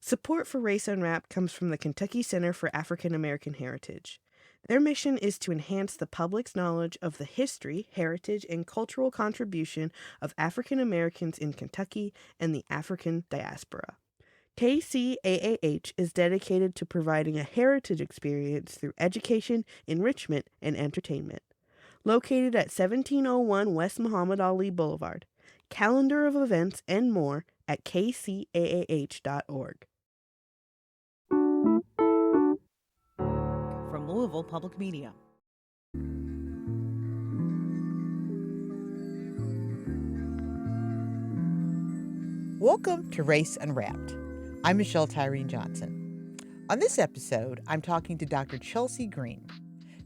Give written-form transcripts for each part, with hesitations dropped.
Support for Race Unwrapped comes from the Kentucky Center for African American Heritage. Their mission is to enhance the public's knowledge of the history, heritage, and cultural contribution of African Americans in Kentucky and the African diaspora. KCAAH is dedicated to providing a heritage experience through education, enrichment, and entertainment. Located at 1701 West Muhammad Ali Boulevard. Calendar of events and more at kcaah.org. From Louisville Public Media. Welcome to Race Unwrapped. I'm Michelle Tyreen Johnson. On this episode, I'm talking to Dr. Chelsey Green.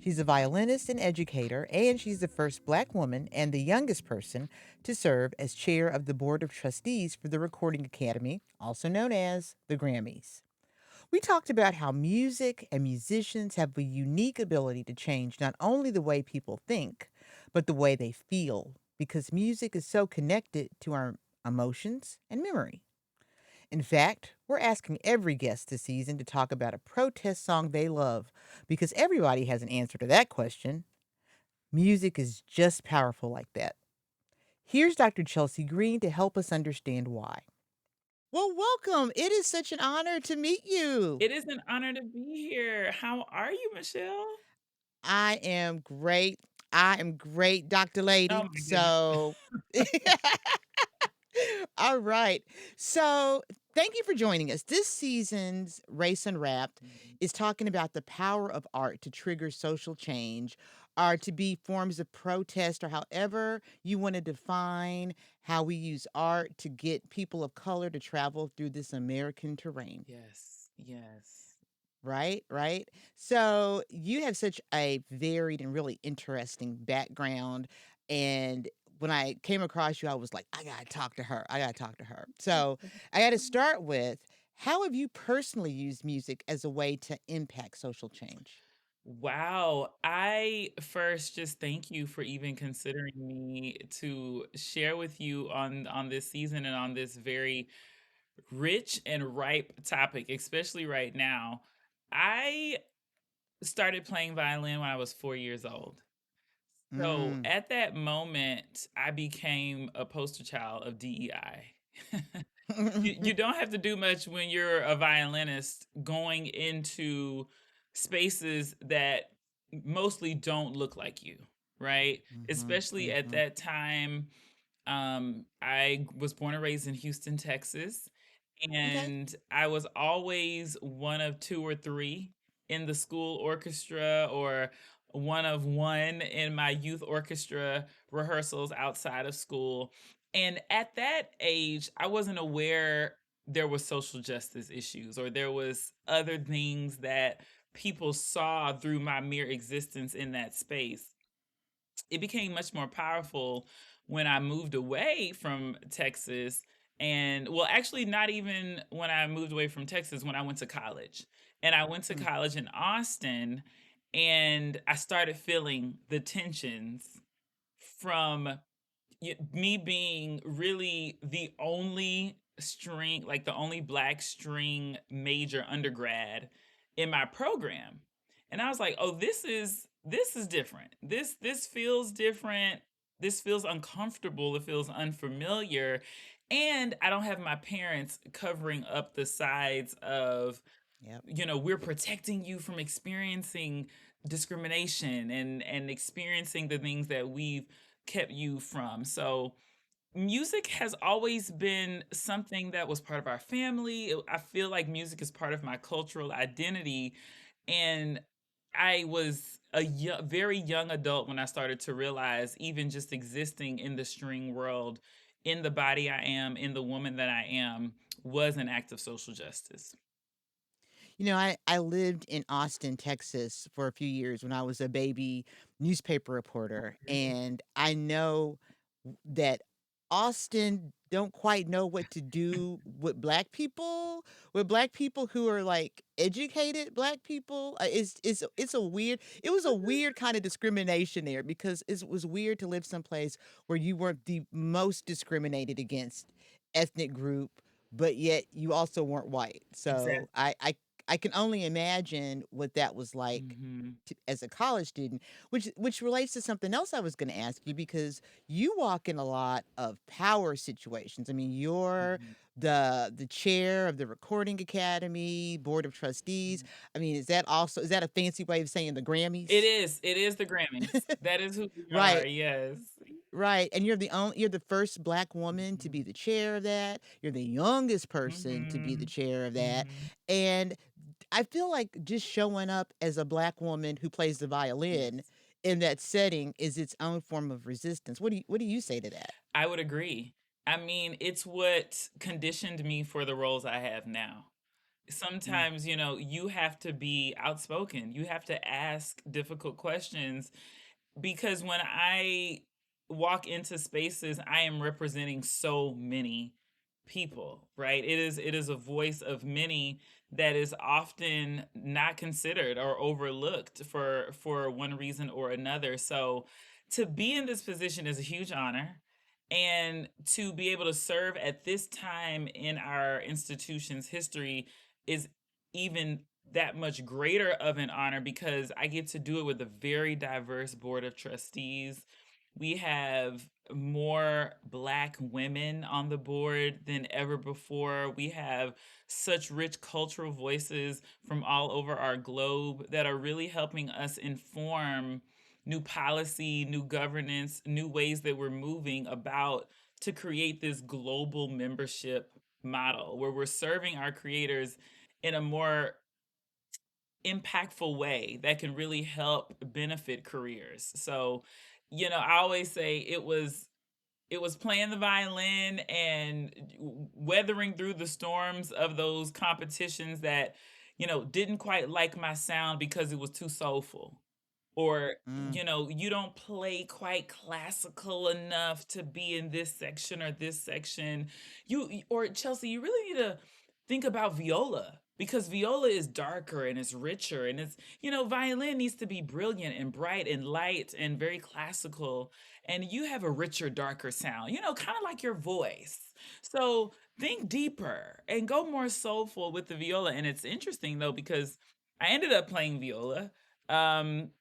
She's a violinist and educator, and she's the first Black woman and the youngest person to serve as chair of the Board of Trustees for the Recording Academy, also known as the Grammys. We talked about how music and musicians have a unique ability to change not only the way people think, but the way they feel, because music is so connected to our emotions and memory. In fact, we're asking every guest this season to talk about a protest song they love, because everybody has an answer to that question. Music is just powerful like that. Here's Dr. Chelsey Green to help us understand why. Well, welcome. It is such an honor to meet you. It is an honor to be here. How are you, Michelle? I am great. I am great, Dr. Lady. Oh my goodness. So, all right. So, thank you for joining us. This season's Race Unwrapped is talking about the power of art to trigger social change or to be forms of protest, or however you want to define how we use art to get people of color to travel through this American terrain. Yes, yes. Right. So you have such a varied and really interesting background. And when I came across you, I was like, I got to talk to her. I got to talk to her. So I got to start with, how have you personally used music as a way to impact social change? Wow. I first just thank you for even considering me to share with you on this season and on this very rich and ripe topic, especially right now. I started playing violin when I was 4 years old. So Mm. at that moment, I became a poster child of DEI. You don't have to do much when you're a violinist going into spaces that mostly don't look like you, right? Mhm, Especially at mhm. that time, I was born and raised in Houston, Texas, Okay. and I was always one of 2 or 3 in the school orchestra, or one of 1 in my youth orchestra rehearsals outside of school. And at that age, I wasn't aware there was social justice issues, or there was other things that people saw through my mere existence in that space. It became much more powerful when I moved away from Texas. And well, actually, not even when I moved away from Texas, when I went to college. And I went to Mm, college in Austin, and I started feeling the tensions from me being really the only string, like the only black string major undergrad in my program. And I was like, "Oh, this is different. This feels different. This feels uncomfortable. It feels unfamiliar." And I don't have my parents covering up the sides of, yep. we're protecting you from experiencing discrimination and experiencing the things that we've kept you from. So music has always been something that was part of our family. I feel like music is part of my cultural identity. And I was a very young adult when I started to realize, even just existing in the string world, in the body I am, in the woman that I am, was an act of social justice. I lived in Austin, Texas for a few years when I was a baby newspaper reporter. And I know that Austin don't quite know what to do with black people who are like educated black people. It's a weird, it was a weird kind of discrimination there, because it was weird to live someplace where you weren't the most discriminated against ethnic group, but yet you also weren't white. So Exactly. I can only imagine what that was like Mhm. as a college student, which relates to something else I was going to ask you because you walk in a lot of power situations. I mean, you're Mhm. the chair of the Recording Academy, Board of Trustees. Mhm. I mean, is that a fancy way of saying the It Grammys? is. It is the Grammys. That is who we are. Right. Yes. Right, and you're the first Black woman to be Mhm. the chair of that, you're the youngest person to be the Mhm. chair of that, Mhm. and I feel like just showing up as a Black woman who plays the violin Yes. in that setting is its own form of resistance. What do you say to that? I would agree. I mean, it's what conditioned me for the roles I have now. Mm, Sometimes, you have to be outspoken. You have to ask difficult questions because when I walk into spaces, I am representing so many people, right? It is a voice of many that is often not considered or overlooked for one reason or another. So to be in this position is a huge honor. And to be able to serve at this time in our institution's history is even that much greater of an honor because I get to do it with a very diverse board of trustees. We have more Black women on the board than ever before. We have such rich cultural voices from all over our globe that are really helping us inform new policy, new governance, new ways that we're moving about to create this global membership model where we're serving our creators in a more impactful way that can really help benefit careers. So, I always say it was playing the violin and weathering through the storms of those competitions that, didn't quite like my sound because it was too soulful. Or, mm. you don't play quite classical enough to be in this section or this section. Or Chelsea, you really need to think about viola because viola is darker and it's richer and violin needs to be brilliant and bright and light and very classical, and you have a richer, darker sound, kind of like your voice. So think deeper and go more soulful with the viola. And it's interesting though, because I ended up playing viola. Um,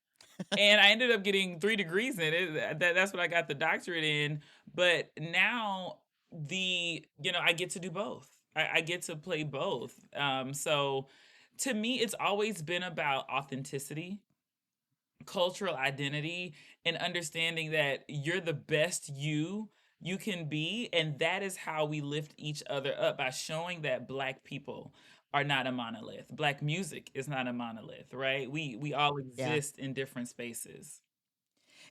and I ended up getting 3 degrees in it. That's what I got the doctorate in. But now I get to do both. I get to play both. So to me, it's always been about authenticity, cultural identity, and understanding that you're the best you can be, and that is how we lift each other up by showing that Black people are not a monolith. Black music is not a monolith, right? We all Yeah. exist in different spaces.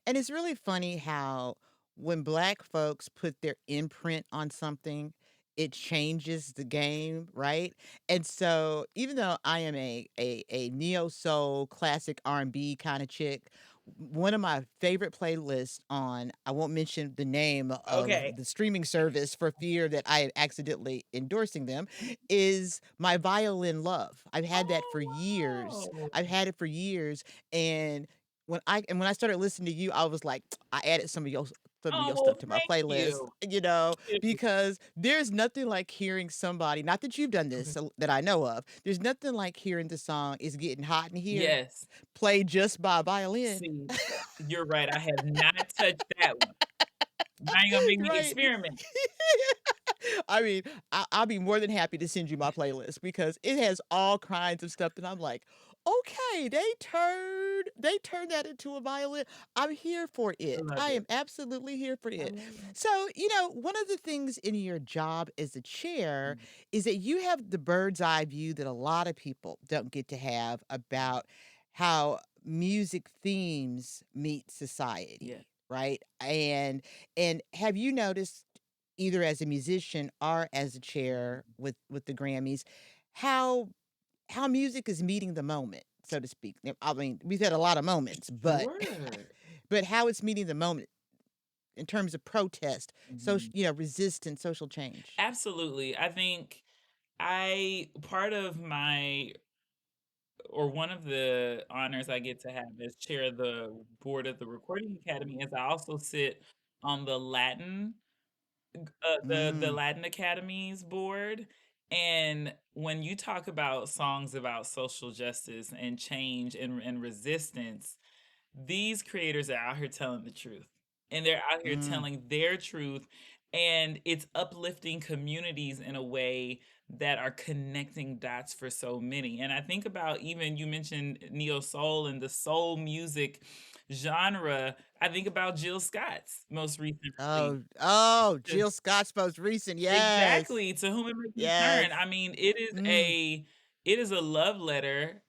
And it's really funny how when Black folks put their imprint on something, it changes the game, right? And so even though I am a neo soul classic R&B kind of chick, one of my favorite playlists on, I won't mention the name Okay. of the streaming service for fear that I am accidentally endorsing them, is My Violin Love. I've had that for years. Oh, I've wow. had it for years, and when I started listening to you, I was like, I added some of your Oh, stuff to my thank playlist, you. because there's nothing like hearing somebody, not that you've done this Okay. that I know of, there's nothing like hearing the song "It's Getting Hot in Here" Yes. played just by a violin. See, you're right. I have not touched that one. Now you're gonna make me Right. experiment. I mean, I'll be more than happy to send you my playlist because it has all kinds of stuff that I'm like, okay, they turned that into a violin. I'm here for I it. love I it. am absolutely here for I it. love it. So, one of the things in your job as a chair Mm, is that you have the bird's eye view that a lot of people don't get to have mm. about how music themes meet Yeah. society, right? And have you noticed either as a musician or as a chair Mhm. with the Grammys, how music is meeting the moment, so to speak. Now, I mean, we've had a lot of moments, but Sure. but how it's meeting the moment in terms of protest, social, Mhm. resistance, social change. Absolutely. I think I part of my or one of the honors I get to have as chair of the board of the Recording Academy is I also sit on the Latin the Mm. Latin Academies board. And when you talk about songs about social justice and change and resistance, these creators are out here telling the truth. And they're out here Mm. telling their truth. And it's uplifting communities in a way that are connecting dots for so many. And I think about, even you mentioned neo soul and the soul music genre. I think about Jill Scott's most recent release. Oh, Jill Scott's most recent. Yes. Exactly, to whom it may concern. Yes. I mean, Mm. it is a love letter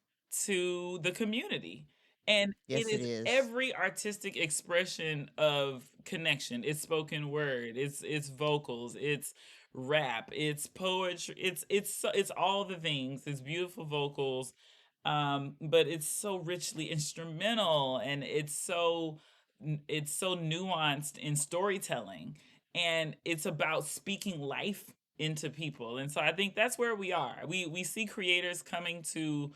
to the community. And it Yes, it is is. every artistic expression of connection. It's spoken word, it's vocals, it's rap, it's poetry, it's all the things. It's beautiful vocals, but it's so richly instrumental, and it's so nuanced in storytelling, and it's about speaking life into people. And so I think that's where we are. We see creators coming to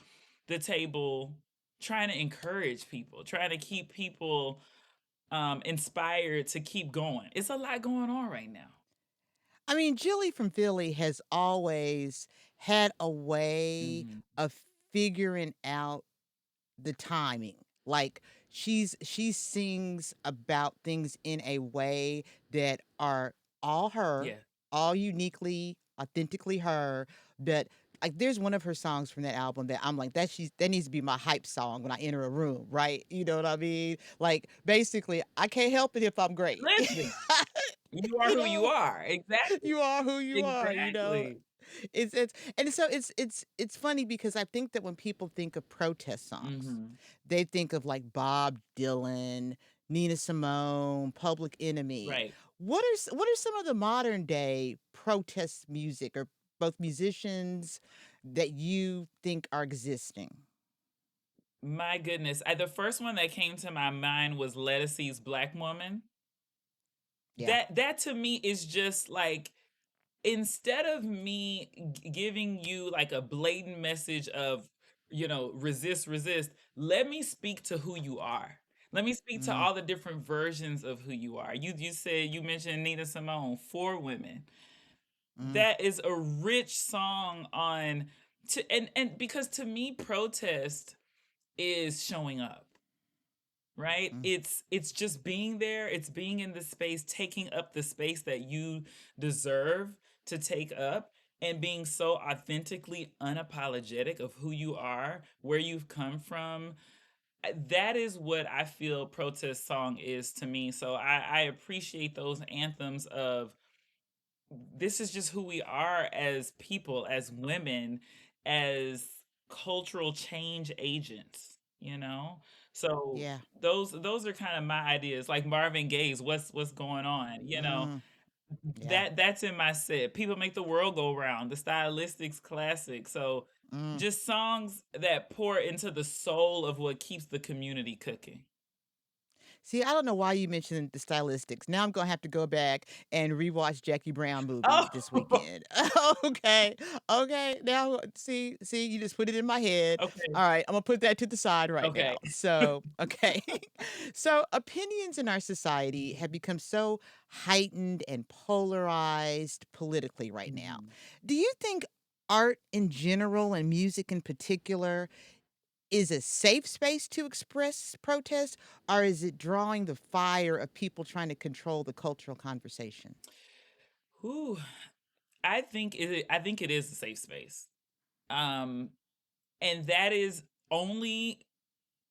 the table, trying to encourage people, trying to keep people inspired to keep going. It's a lot going on right now. I mean, Jilly from Philly has always had a way Mhm. of figuring out the timing. Like she sings about things in a way that are all her, Yeah. all uniquely, authentically her. But like there's one of her songs from that album that I'm like that needs to be my hype song when I enter a room, right? You know what I mean? Like basically, I can't help it if I'm great. Listen, you are You who you know, are. Exactly. you are who you are, you know. Exactly. It's and so it's funny because I think that when people think of protest songs, Mhm. they think of like Bob Dylan, Nina Simone, Public Enemy. Right. What are some of the modern day protest music or both musicians that you think are existing? My goodness. The first one that came to my mind was Lettucey's Black Woman. Yeah. That to me is just like, instead of me giving you like a blatant message of, resist, resist, let me speak to who you are. Let me speak to Mm, all the different versions of who you are. You mentioned Nina Simone, For Women. mm, That is a rich song on to and because to me protest is showing up, right? mm. It's just being there, it's being in the space, taking up the space that you deserve to take up, and being so authentically unapologetic of who you are, where you've come from. That is what I feel protest song is to me. So I appreciate those anthems of, this is just who we are as people, as women, as cultural change agents, you know? So Yeah. those are kind of my ideas. Like Marvin Gaye's What's Going On, Mm, yeah. that's in my set. People Make the World Go Round, the Stylistics classic. So Mm. just songs that pour into the soul of what keeps the community cooking. See, I don't know why you mentioned the stylistics. Now I'm gonna have to go back and rewatch Jackie Brown movie this Oh, weekend. Okay, okay. Now, see, you just put it in my head. okay, All right, I'm gonna put that to the side right now. okay. So, okay. So, opinions in our society have become so heightened and polarized politically right now. Mhm. Do you think art in general and music in particular is a safe space to express protest, or is it drawing the fire of people trying to control the cultural conversation? Whew. I think it is a safe space. Um, and that is only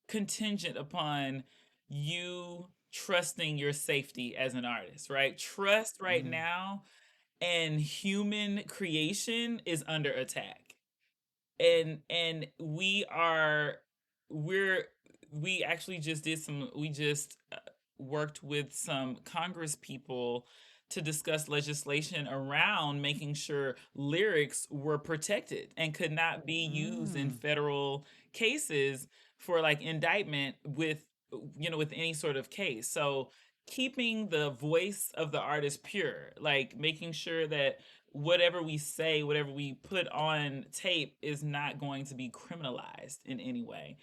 contingent upon you trusting your safety as an artist, right? Trust right Mm, now and human creation is under attack. And we're we actually just did some we just worked with some Congress people to discuss legislation around making sure lyrics were protected and could not be used in mm, federal cases for like indictment with any sort of case. So keeping the voice of the artist pure, like making sure that whatever we say, whatever we put on tape is not going to be criminalized in any way.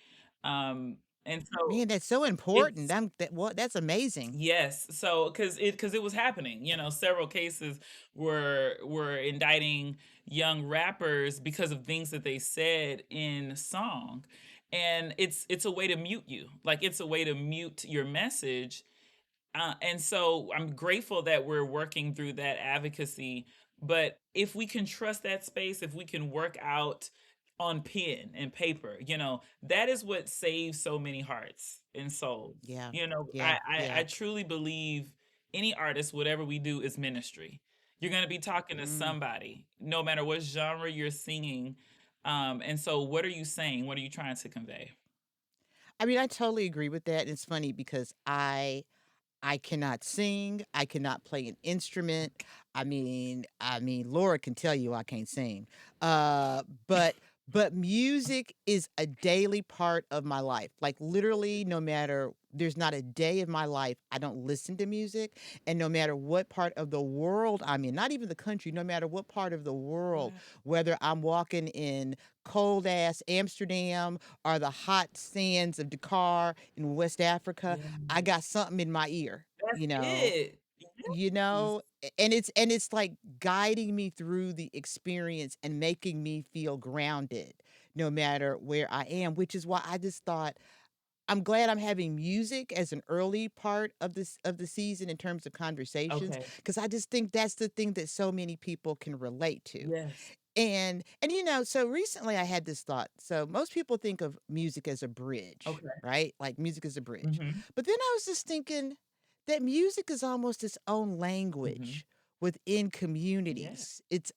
Um, And so Man, that's so important. it's That's amazing. yes, so because it was happening, several cases were indicting young rappers because of things that they said in song, and it's a way to mute you, like it's a way to mute your message. And so I'm grateful that we're working through that advocacy. But if we can trust that space, if we can work out on pen and paper, that is what saves so many hearts and souls. Yeah. I, Yeah. I, Yeah. I truly believe any artist, whatever we do, is ministry. You're going to be talking to Mm. somebody, no matter what genre you're singing. And so, what are you saying? What are you trying to convey? I mean, I totally agree with that. It's funny because I cannot sing. I cannot play an instrument. I mean, Laura can tell you I can't sing. Uh, but but music is a daily part of my life. Like literally, no matter there's not a day of my life I don't listen to music, and no matter what part of the world I'm in, not even the country, no matter what part of the world, Wow. whether I'm walking in cold ass Amsterdam or the hot sands of Dakar in West Africa, Yeah. I got something in my ear, That's you know. it. Yes. And it's like guiding me through the experience and making me feel grounded no matter where I am, which is why I just thought I'm glad I'm having music as an early part of the season in terms of conversations Okay. because I just think that's the thing that so many people can relate to. Yes. And so recently I had this thought. So most people think of music as a bridge, Okay. right? Like music is a bridge. Mhm. But then I was just thinking that music is almost its own Mhm. language within Yeah. communities. It's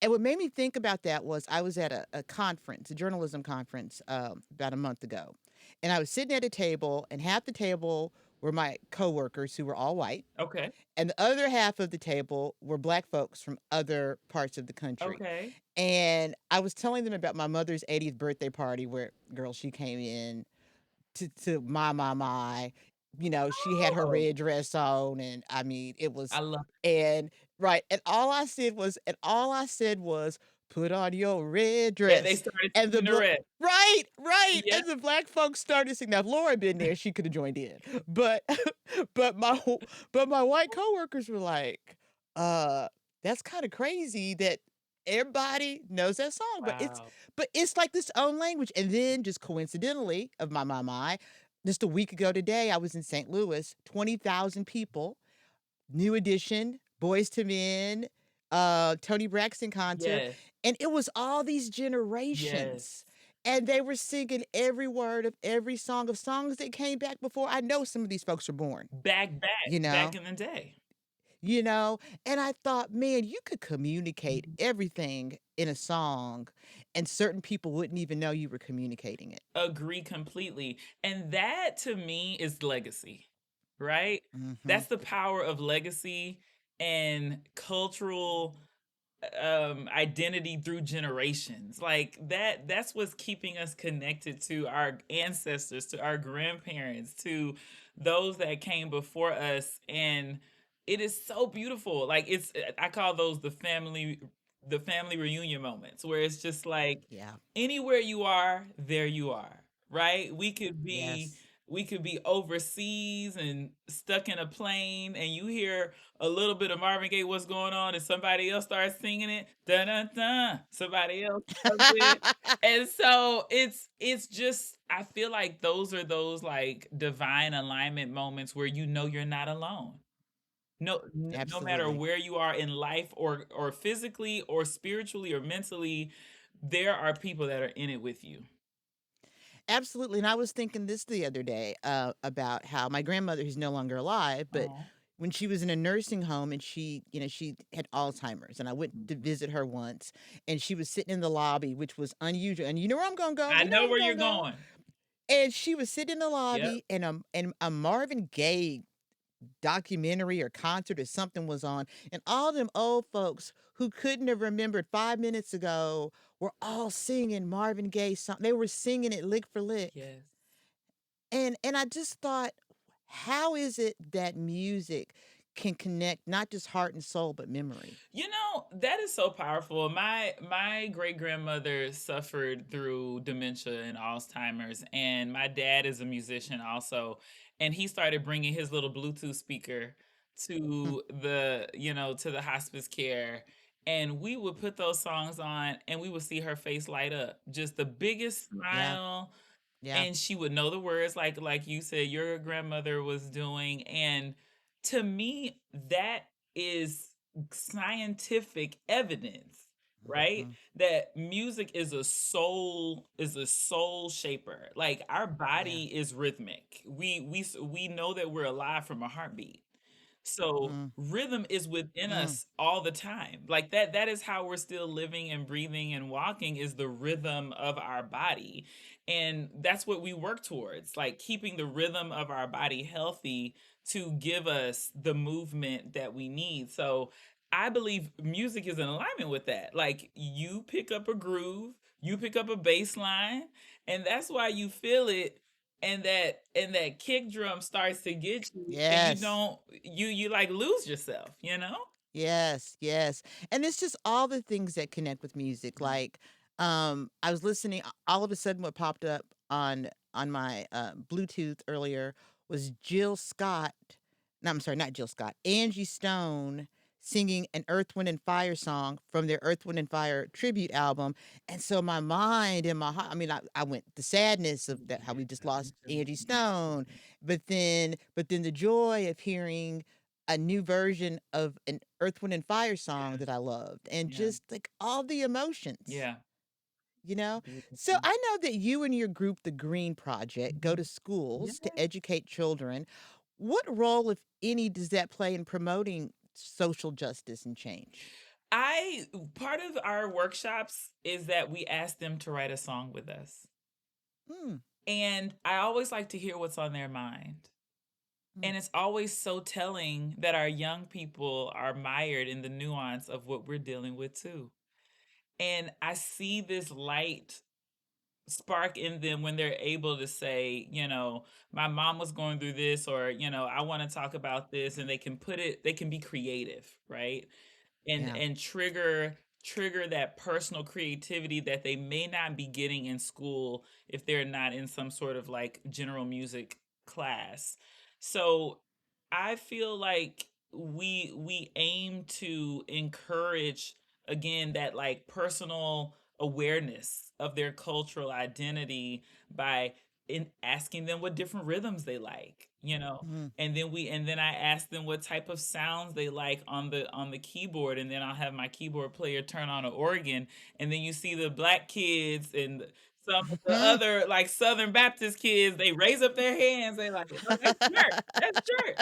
and what made me think about that was I was at a conference, a journalism conference, about a month ago. And I was sitting at a table, and half the table were my coworkers who were all white Okay. and the other half of the table were black folks from other parts of the country. Okay. And I was telling them about my mother's 80th birthday party where, girl, she came in to my. She had her Oh, red dress on, and I mean, it I was, love and right, and all I said was, put on your red that they dress, started and singing the red. right, Yeah. and the black folks started singing. Now, if Laura had been there, she could have joined in, but, but my white coworkers were like, uh, that's kind of crazy that everybody knows that song, Wow. but it's like this own language. And then just coincidentally, of my, just a week ago today, I was in St. Louis, 20,000 people, New Edition, Boys to Men, Tony Braxton concert, Yes. and it was all these Yes. generations. And they were singing every word of every song of songs that came back before I know some of these folks were born, you Back know? in the day. You know, and I thought, man, you could communicate Mhm. everything in a song, and certain people wouldn't even know you were communicating it. Agree completely. And that to me is legacy, right? Mhm. That's the power of legacy and cultural identity through generations, like that's what's keeping us connected to our ancestors, to our grandparents, to those that came before us. And it is so beautiful, like I call those the family reunion moments, where it's just like Yeah. anywhere you are, there you are, right? Yes. We could be overseas and stuck in a plane, and you hear a little bit of Marvin Gaye, "What's Going On," and somebody else starts singing it, dun dun dun. Somebody else comes in, and so it's just, I feel like those are those like divine alignment moments where you're not alone. No matter Absolutely. where you are in life, or physically or spiritually or mentally, there are people that are in it with you. Absolutely, and I was thinking this the other day, about how my grandmother, who's no longer alive, but Oh. when she was in a nursing home and she had Alzheimer's, and I went to visit her once, and she was sitting in the lobby, which was unusual, and you know where I'm gonna go, I you know know where I'm where you're gonna go, going. and she was sitting in the Yep. lobby, and a Marvin Gaye documentary or concert or something was on, and all them old folks who couldn't have remembered 5 minutes ago were all singing Marvin Gaye song. They were singing it lick for lick. Yes. And I just thought, how is it that music can connect not just heart and soul, but memory. You know, that is so powerful. My great grandmother suffered through dementia and Alzheimer's, and my dad is a musician also, and he started bringing his little Bluetooth speaker Hmm. to the, to the hospice care, and we would put those songs on, and we would see her face light up, just the biggest Yeah, smile, yeah. and she would know the words like you said your grandmother was doing, and to me that is scientific evidence, right? Mhm. That music is a soul shaper. Like our Yeah. body is rhythmic. We know that we're alive from a heartbeat. So Mm, rhythm is within mm. us all the time. Like that is how we're still living and breathing and walking, is the rhythm of our body. And that's what we work towards, like keeping the rhythm of our body healthy to give us the movement that we need. So I believe music is in alignment with that. Like you pick up a groove, you pick up a bass line, and that's why you feel it, and that kick drum starts to get you, and you Yes. don't you like lose yourself, you know? Yes, yes. And it's just all the things that connect with music. Yeah. Like, I was listening, all of a sudden what popped up on my Bluetooth earlier was Jill Scott. No, I'm sorry, not Jill Scott. Angie Stone singing an Earth, Wind and Fire song from their Earth, Wind and Fire tribute album. And so my mind and my heart, I mean, I went the sadness of that, how we just lost Angie Stone, but then the joy of hearing a new version of an Earth, Wind and Fire song Yeah, that I loved, and yeah, just like all the emotions, yeah. you know? So Beautiful. I know that you and your group, the Green Project, go Mhm. to schools to Yeah. educate children. What role, if any, does that play in promoting social justice and change? I Part of our workshops is that we ask them to write a song with us. Mm, And I always like to hear what's on their mind. mm, And it's always so telling that our young people are mired in the nuance of what we're dealing with too. And I see this light spark in them when they're able to say, my mom was going through this, or, I want to talk about this, and they can be creative, right? yeah. And trigger that personal creativity that they may not be getting in school if they're not in some sort of like general music class. So I feel like we aim to encourage, again, that like personal awareness of their cultural identity by in asking them what different rhythms they like, Mm, and then I ask them what type of sounds they like on the keyboard, and then I'll have my keyboard player turn on an organ, and then you see the black kids and some of the mhm, other like Southern Baptist kids, they raise up their hands, they like, oh, that's church, that's church.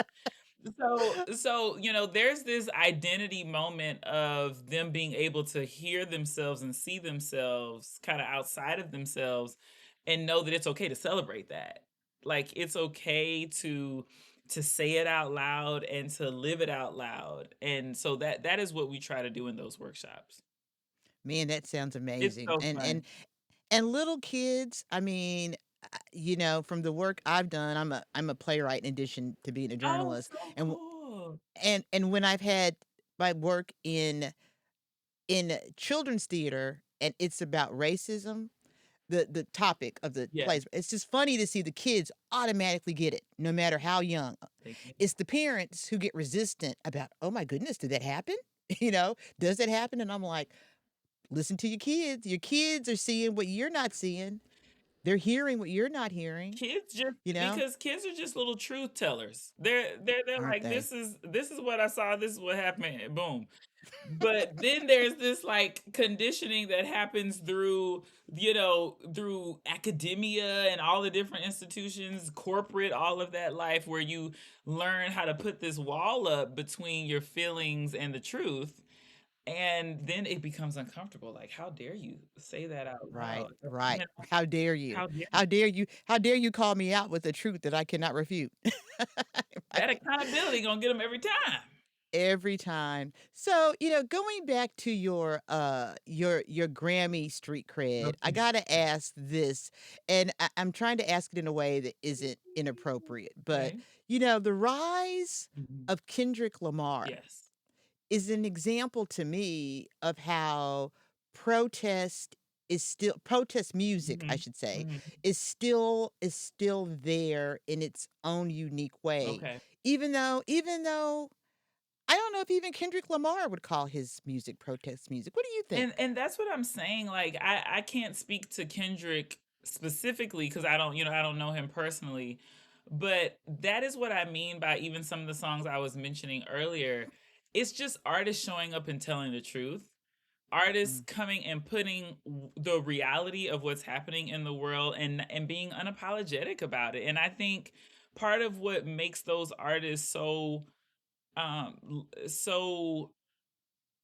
So there's this identity moment of them being able to hear themselves and see themselves kind of outside of themselves, and know that it's okay to celebrate that. Like it's okay to say it out loud and to live it out loud. And so that is what we try to do in those workshops. Man, that sounds It's amazing. so And fun. and and little kids, I mean, from the work I've done, I'm a playwright in addition to being a Oh, journalist, so and cool. when I've had my work in children's theater and it's about racism, the topic of the Yeah. plays, it's just funny to see the kids automatically get it, no matter how young. They get it. It's the parents who get resistant about, "Oh my goodness, did that happen?" You know, "Does that happen?" And I'm like, "Listen to your kids. Your kids are seeing what you're not seeing. They're hearing what you're not hearing," Kids just you know? because kids are just little truth tellers. They're Aren't like, they? this is what I saw, this is what happened, and boom. But then there's this like conditioning that happens through, through academia and all the different institutions, corporate, all of that life, where you learn how to put this wall up between your feelings and the truth. And then it becomes uncomfortable. Like, how dare you say that out Right, loud? You right. know, How dare you? how dare How dare you? How dare you call me out with a truth that I cannot refute? that Right. accountability gonna get them every time. Every time. So, going back to your Grammy street cred, I Okay. gotta ask this, and I'm trying to ask it in a way that isn't inappropriate, but, Okay. the rise Mhm. of Kendrick Lamar Yes. is an example to me of how protest protest music, I Mhm. should say, Mhm. is still there in its own unique way. Okay. Even though I don't know if even Kendrick Lamar would call his music protest music. What do you think? And that's what I'm saying, like, I can't speak to Kendrick specifically because I don't, I don't know him personally, but that is what I mean by even some of the songs I was mentioning earlier. It's just artists showing up and telling the truth. Artists Mm, coming and putting the reality of what's happening in the world and being unapologetic about it. And I think part of what makes those artists so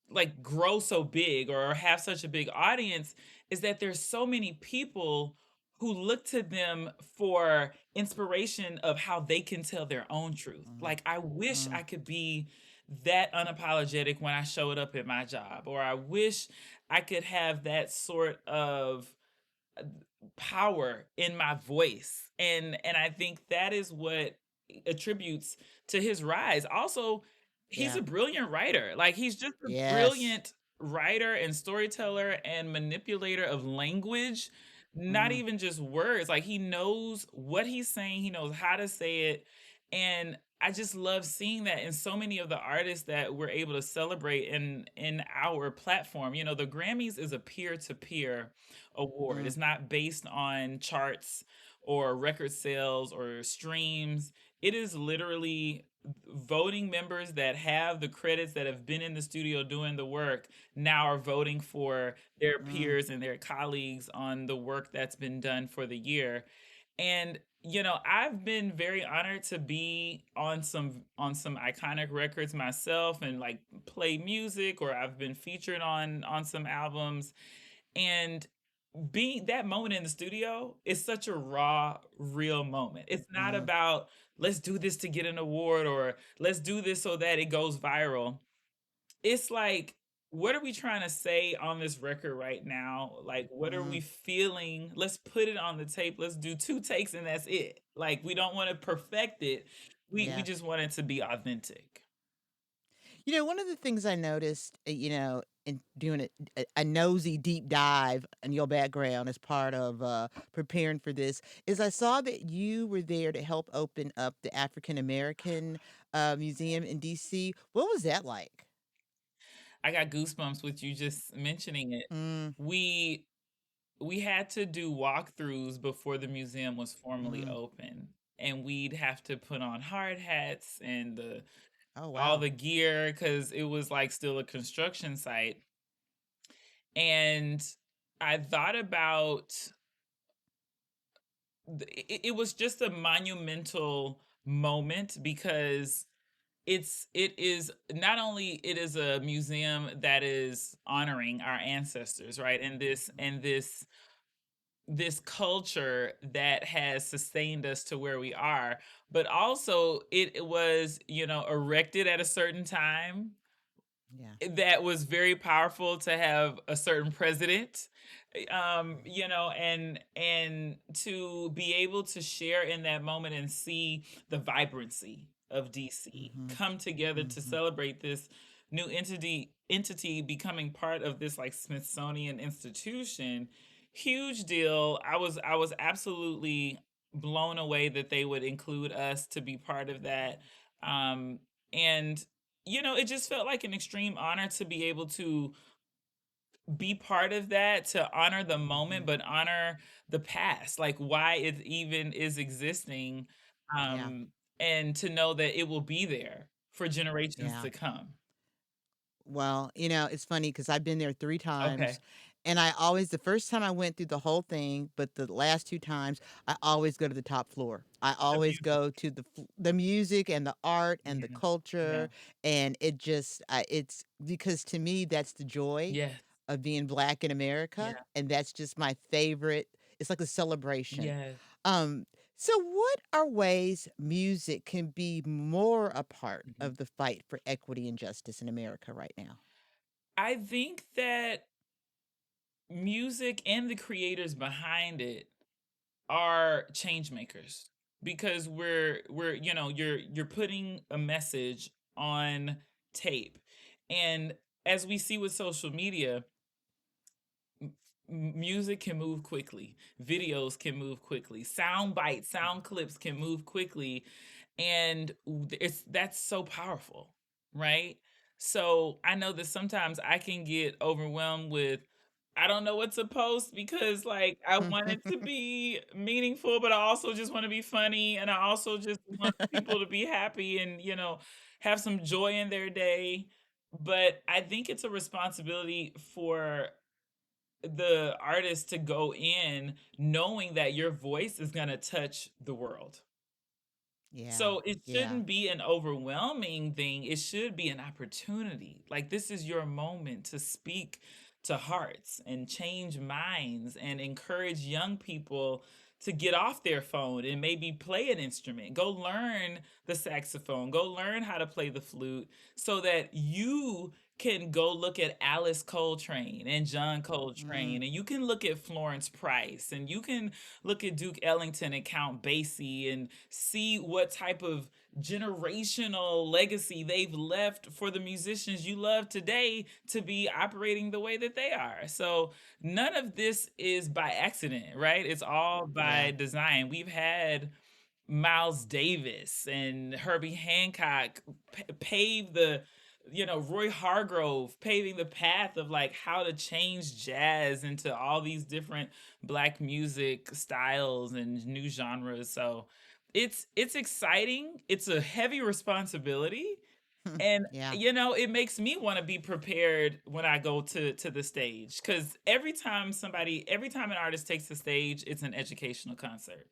like grow so big or have such a big audience is that there's so many people who look to them for inspiration of how they can tell their own truth. mm, Like, I wish mm, I could be that unapologetic when I showed up at my job, or I wish I could have that sort of uh, power in my voice. And I think that is what attributes to his rise. Also, he's yeah. a brilliant writer. Like, he's just a Yes. brilliant writer and storyteller and manipulator of language, not Mm, even just words. Like, he knows what he's saying, he knows how to say it. And I just love seeing that in so many of the artists that we're able to celebrate in our platform. The Grammys is a peer-to-peer award. mm, It's not based on charts or record sales or streams. It is literally voting members that have the credits that have been in the studio doing the work now are voting for their mm, peers and their colleagues on the work that's been done for the year. And I've been very honored to be on some iconic records myself and like play music, or I've been featured on some albums. And being that moment in the studio is such a raw, real moment. It's not mm, about let's do this to get an award or let's do this so that it goes viral. It's like, what are we trying to say on this record right now? Like, what are we mm, feeling? Let's put it on the tape. Let's do two takes and that's it. Like, we don't want to perfect it. We yeah. just want it to be authentic. One of the things I noticed, in doing a nosy deep dive in your background as part of preparing for this, is I saw that you were there to help open up the African American Museum in DC. What was that like? I got goosebumps with you just mentioning it. Mm, We we had to do walkthroughs before the museum was formally mm. open, and we'd have to put on hard hats and the Oh, all wow. the gear because it was like still a construction site. And I thought about it was just a monumental moment because it is not only it is a museum that is honoring our ancestors, right, and this culture that has sustained us to where we are, but also it was erected at a certain time Yeah. that was very powerful to have a certain president, and to be able to share in that moment and see the vibrancy of DC Mm-hmm. come together to Mm-hmm. celebrate this new entity becoming part of this like Smithsonian institution. Huge deal. I was absolutely blown away that they would include us to be part of that. And it just felt like an extreme honor to be able to be part of that, to honor the moment, Mm-hmm. but honor the past, like why it even is existing, Yeah. um, and to know that it will be there for generations Yeah. to come. Well, it's funny because I've been there 3 Okay. times, and I always the first time I went through the whole thing, but the last 2 times, I always go to the top floor. I The always music. go to the music and the art and the Yeah. Yeah. culture, and it's because to me, that's the joy Yes. of being Black in America, Yeah. and that's just my favorite it's like a celebration. Yes. Um, So, what are ways music can be more a part Mhm. of the fight for equity and justice in America right now? I think that music and the creators behind it are change makers because you're putting a message on tape. And as we see with social media, music can move quickly, videos can move quickly, sound bites, sound clips can move quickly, and it's that's so powerful, right? So I know that sometimes I can get overwhelmed with, I don't know what to post because like I want it to be meaningful, but I also just want to be funny, and I also just want people to be happy and have some joy in their day. But I think it's a responsibility for the artist to go in knowing that your voice is going to touch the world. Yeah, So it yeah. shouldn't be an overwhelming thing. It should be an opportunity. Like, this is your moment to speak to hearts and change minds and encourage young people to get off their phone and maybe play an instrument. Go learn the saxophone, go learn how to play the flute so that you can go look at Alice Coltrane and John Coltrane, Mm, and you can look at Florence Price, and you can look at Duke Ellington and Count Basie and see what type of generational legacy they've left for the musicians you love today to be operating the way that they are. So none of this is by accident, right? It's all yeah. by design. We've had Miles Davis and Herbie Hancock pave the, Roy Hargrove paving the path of like how to change jazz into all these different black music styles and new genres. So it's exciting. It's a heavy responsibility. And Yeah. it makes me want to be prepared when I go to the stage, cuz every time an artist takes the stage, it's an educational concert.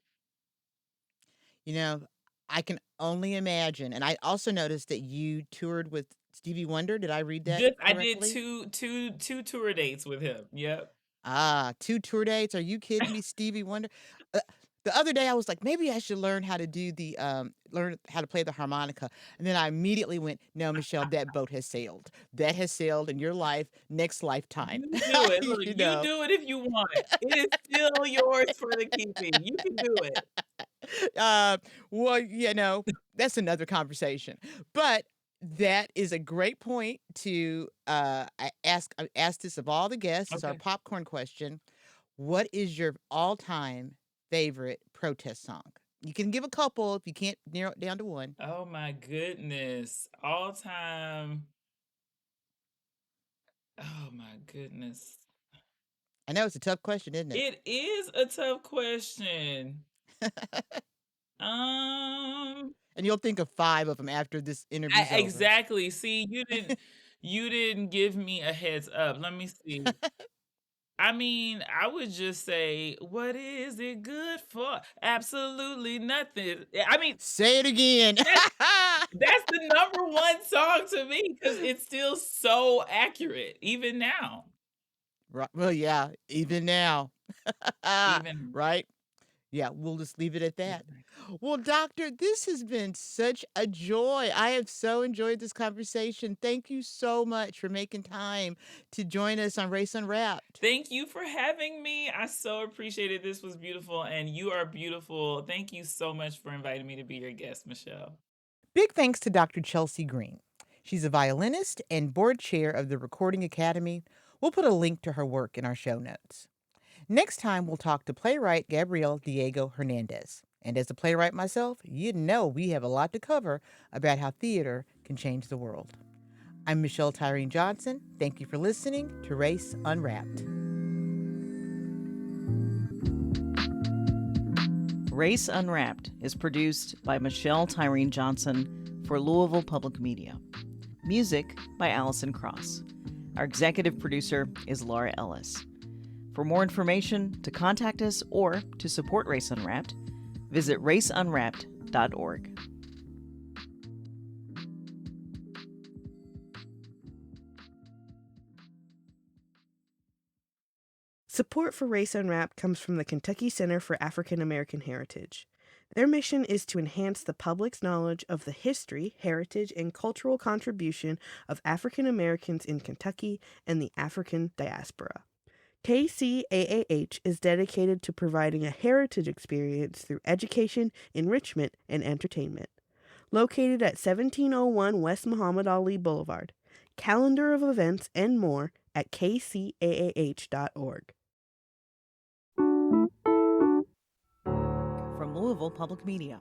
You know, I can only imagine. And I also noticed that you toured with Stevie Wonder. Did I read that Just I did correctly? two tour dates with him. Yep. Ah, 2 tour dates. Are you kidding me? Stevie Wonder. Uh, the other day I was like, maybe I should learn how to do learn how to play the harmonica. And then I immediately went, no, Michelle, that boat has sailed. That has sailed in your life, next lifetime. You do it. Look, You you know. do it if you want. It is still yours for the keeping. You can do it. Uh, well, that's another conversation. But that is a great point to I asked this of all the guests as our Okay. popcorn question. What is your all-time favorite protest song? You can give a couple if you can't narrow it down to one. Oh my goodness. All time. Oh my goodness. I know it's a tough question, isn't it? It is a tough question. Um And you'll think of 5 of them after this interview's over. exactly. See, you didn't give me a heads up. Let me see. I mean, I would just say, what is it good for? Absolutely nothing. I mean, Say it again. that's that's the number one song to me because it's still so accurate, even now. Well, yeah, even now. Even Right? Yeah, we'll just leave it at that. Well, doctor, this has been such a joy. I have so enjoyed this conversation. Thank you so much for making time to join us on Race Unwrapped. Thank you for having me. I so appreciate it. This was beautiful, and you are beautiful. Thank you so much for inviting me to be your guest, Michelle. Big thanks to Dr. Chelsey Green. She's a violinist and board chair of the Recording Academy. We'll put a link to her work in our show notes. Next time, we'll talk to playwright Gabrielle Diego Hernandez. And as a playwright myself, you know we have a lot to cover about how theater can change the world. I'm Michelle Tyreen Johnson. Thank you for listening to Race Unwrapped. Race Unwrapped is produced by Michelle Tyreen Johnson for Louisville Public Media. Music by Allison Cross. Our executive producer is Laura Ellis. For more information, to contact us, or to support Race Unwrapped, visit raceunwrapped.org. Support for Race Unwrapped comes from the Kentucky Center for African American Heritage. Their mission is to enhance the public's knowledge of the history, heritage, and cultural contribution of African Americans in Kentucky and the African diaspora. KCAAH is dedicated to providing a heritage experience through education, enrichment, and entertainment. Located at 1701 West Muhammad Ali Boulevard. Calendar of events and more at kcaah.org. From Louisville Public Media.